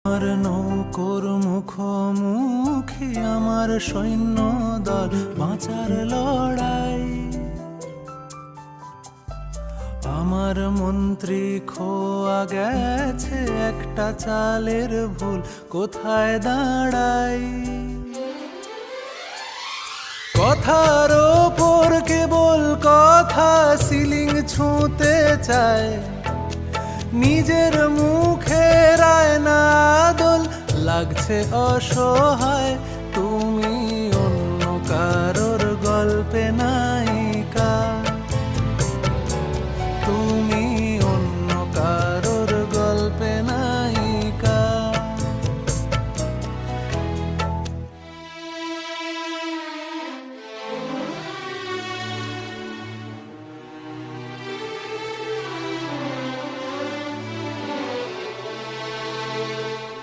আমার নৌকোর মুখোমুখি আমার সৈন্য দল বাঁচার লড়াই। আমার মন্ত্রী খোয়া গেছে একটা চালের ভুল কোথায় দাঁড়াই। কথার ওপর কেবল কথা সিলিং ছুঁতে চায়, নিজের মুখে রায় না দোল লাগছে অসহায়।